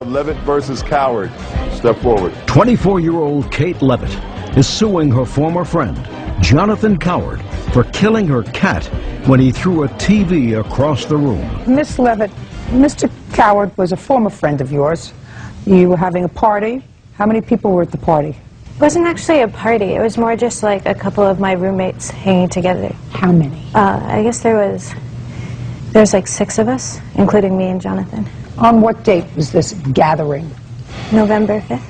Levitt versus Coward. Step forward. 24-year-old Kate Levitt is suing her former friend, Jonathan Coward, for killing her cat when he threw a TV across the room. Miss Levitt, Mr. Coward was a former friend of yours. You were having a party. How many people were at the party? It wasn't actually a party. It was more just like a couple of my roommates hanging together. How many? I guess there was like 6 of us, including me and Jonathan. On what date was this gathering? November 5th.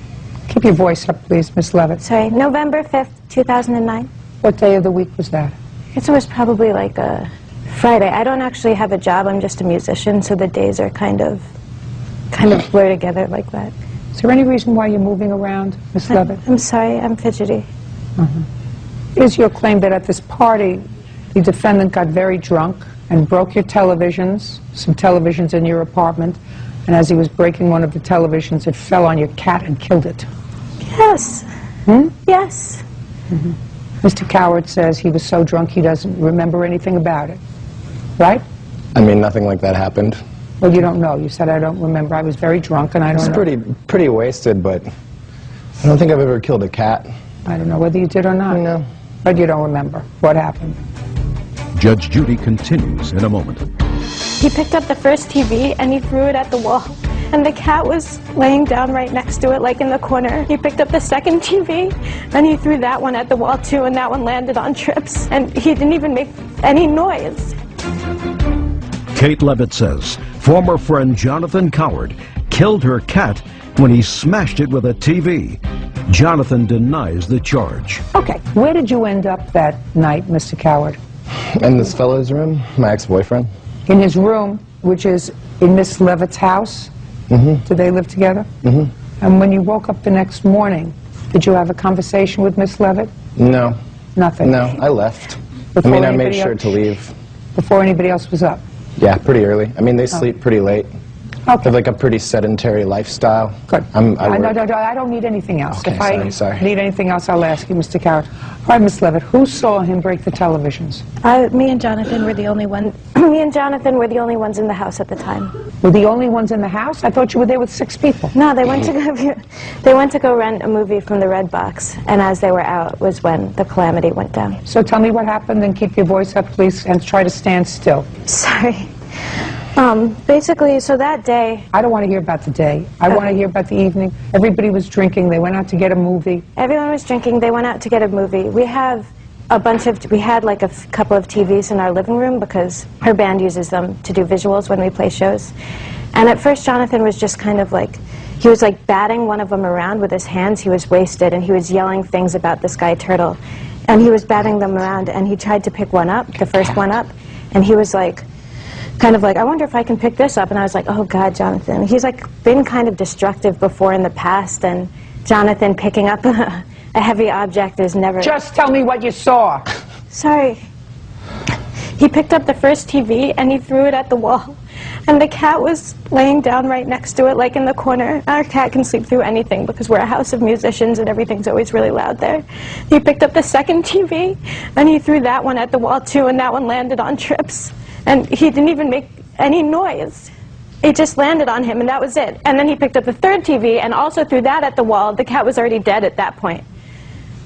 Keep your voice up, please, Miss Levitt. Sorry, November 5th, 2009. What day of the week was that? I guess it was probably like a Friday. I don't actually have a job. I'm just a musician, so the days are kind of blur together like that. Is there any reason why you're moving around, Miss Levitt? I'm sorry, I'm fidgety. Is your claim that at this party, the defendant got very drunk and broke your televisions, some televisions in your apartment, and as he was breaking one of the televisions, it fell on your cat and killed it? Yes. Yes. Mr. Coward says he was so drunk he doesn't remember anything about it. Right? I mean, nothing like that happened. Well, you don't know. You said, I don't remember. I was very drunk and I don't know. I was pretty wasted, but I don't think I've ever killed a cat. I don't know whether you did or not. No. But you don't remember what happened. Judge Judy continues in a moment. He picked up the first TV and he threw it at the wall. And the cat was laying down right next to it, like in the corner. He picked up the second TV and he threw that one at the wall too, and that one landed on trips. And he didn't even make any noise. Kate Levitt says former friend Jonathan Coward killed her cat when he smashed it with a TV. Jonathan denies the charge. Okay, where did you end up that night, Mr. Coward? In this fellow's room, my ex-boyfriend. In his room, which is in Miss Levitt's house? Do they live together? And when you woke up the next morning, did you have a conversation with Miss Levitt? No. Nothing? No, I left. Before I mean, I made anybody sure else- to leave. Before anybody else was up? Yeah, pretty early. I mean, they sleep pretty late. They Okay, have like a pretty sedentary lifestyle. good. I work. I don't need anything else. Okay, If I sorry. need anything else, I'll ask you, Mr. Coward. All right, Miss Levitt, who saw him break the televisions? Me and Jonathan were the only one. Me and Jonathan were the only ones in the house at the time. Were the only ones in the house? I thought you were there with 6 people. No, they went to go. They went to go rent a movie from the Red Box, and as they were out was when the calamity went down. So tell me what happened and keep your voice up, please, and try to stand still. Sorry. Basically, so that day, I don't want to hear about the day. I want to hear about the evening. Everybody was drinking. They went out to get a movie. everyone was drinking. They went out to get a movie. We had like a couple of TVs in our living room because her band uses them to do visuals when we play shows. And at first, Jonathan was just kind of like, he was like batting one of them around with his hands. He was wasted, and he was yelling things about the sky turtle. And he was batting them around, and he tried to pick one up, the first one up, and he was like, kind of like, I wonder if I can pick this up. And I was like, oh God, Jonathan. He's like been kind of destructive before in the past, and Jonathan picking up a heavy object is never... Just tell me what you saw. Sorry. He picked up the first TV and he threw it at the wall. And the cat was laying down right next to it, like in the corner. Our cat can sleep through anything because we're a house of musicians and everything's always really loud there. He picked up the second TV and he threw that one at the wall too, and that one landed on trips. And he didn't even make any noise. It just landed on him, and that was it. And then he picked up the third TV and also threw that at the wall. The cat was already dead at that point.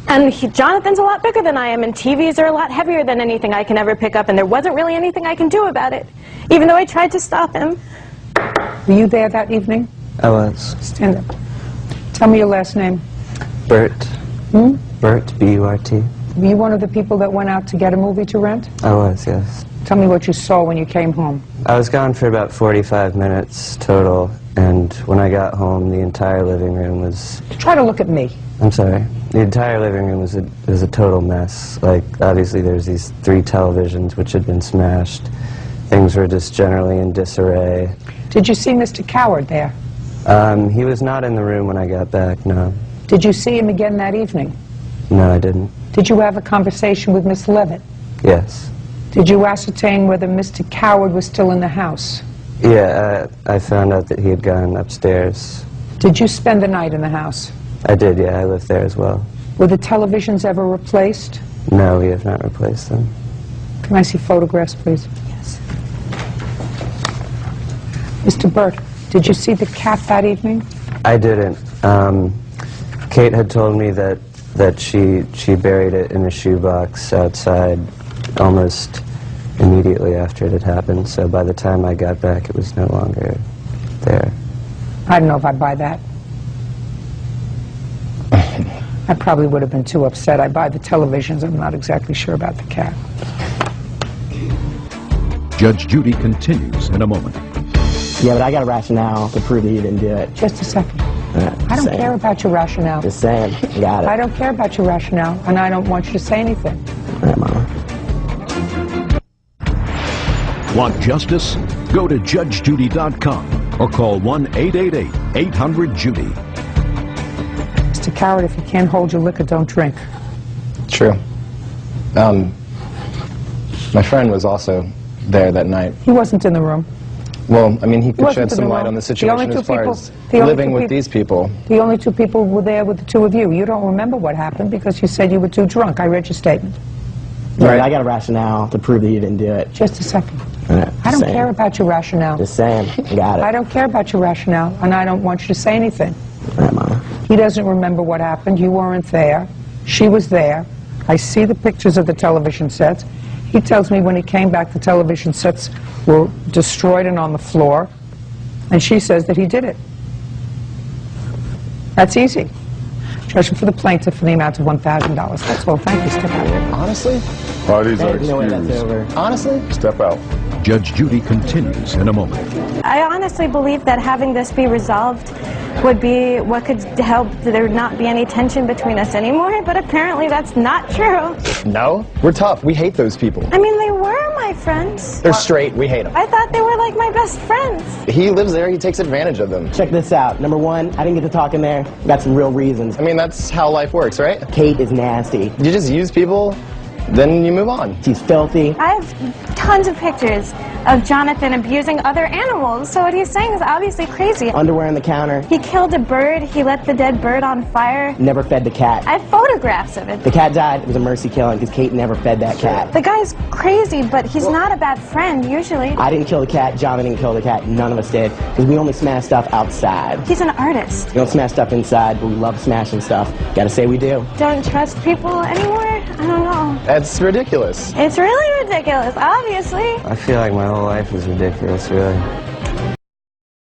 And Jonathan's a lot bigger than I am, and TVs are a lot heavier than anything I can ever pick up, and there wasn't really anything I can do about it, even though I tried to stop him. Were you there that evening? I was. Stand up. Tell me your last name. Bert. Bert, B-U-R-T. Were you one of the people that went out to get a movie to rent? I was, yes. Tell me what you saw when you came home. I was gone for about 45 minutes total, and when I got home, the entire living room was... Try to look at me. I'm sorry. The entire living room was a total mess. Like, obviously there's these 3 televisions which had been smashed. Things were just generally in disarray. Did you see Mr. Coward there? He was not in the room when I got back, no. Did you see him again that evening? No, I didn't. Did you have a conversation with Miss Levitt? Yes. Did you ascertain whether Mr. Coward was still in the house? Yeah, I found out that he had gone upstairs. Did you spend the night in the house? I did, yeah, I lived there as well. Were the televisions ever replaced? No, we have not replaced them. Can I see photographs, please? Yes. Mr. Burt, Did you see the cat that evening? I didn't. Kate had told me that she buried it in a shoebox outside almost immediately after it had happened. So by the time I got back, it was no longer there. I don't know if I buy that. I probably would have been too upset. I buy the televisions. I'm not exactly sure about the cat. Judge Judy continues in a moment. Yeah, but I got a rationale to prove that you didn't do it. Just a second. I don't saying. care about your rationale. Just saying. You got it. I don't care about your rationale, and I don't want you to say anything. All right, Mama. Want justice? Go to JudgeJudy.com or call 1-888-800-JUDY. Mr. Coward, if you can't hold your liquor, don't drink. True. My friend was also there that night. He wasn't in the room. Well, I mean, he could wasn't shed in some the light room. on the The situation only two as far people- as the only living two with peop- these people. The only two people were there with the two of you. You don't remember what happened because you said you were too drunk. I read your statement. Yeah, but I got a rationale to prove that you didn't do it. Just a second. All right, I don't saying. care about your rationale. Just saying. You got it. I don't care about your rationale, and I don't want you to say anything. All right, Mama. He doesn't remember what happened. You weren't there. She was there. I see the pictures of the television sets. He tells me when he came back, the television sets were destroyed and on the floor. And she says that he did it. That's easy. Judgment for the plaintiff for the amount of $1,000. That's all. Thank you. Step out. Honestly? Parties are There's no way that's excused. over. Honestly? Step out. Judge Judy continues in a moment. I honestly believe that having this be resolved would be what could help there not be any tension between us anymore, but apparently that's not true. No. We're tough. We hate those people. I mean, they were my friends. They're straight. We hate them. I thought they were like my best friends. He lives there. He takes advantage of them. Check this out. Number one, I didn't get to talk in there. Got some real reasons. I mean, that's how life works, right? Kate is nasty. You just use people, then you move on. She's filthy. I have tons of pictures of Jonathan abusing other animals, so what he's saying is obviously crazy. Underwear on the counter. He killed a bird, he let the dead bird on fire. Never fed the cat. I have photographs of it. The cat died. It was a mercy killing because Kate never fed that cat. The guy's crazy, but he's not a bad friend, usually. I didn't kill the cat. Jonathan didn't kill the cat. None of us did because we only smash stuff outside. He's an artist. We don't smash stuff inside, but we love smashing stuff. Gotta say we do. Don't trust people anymore? I don't know. That's ridiculous. It's really ridiculous, obviously. I feel like my whole life is ridiculous, really.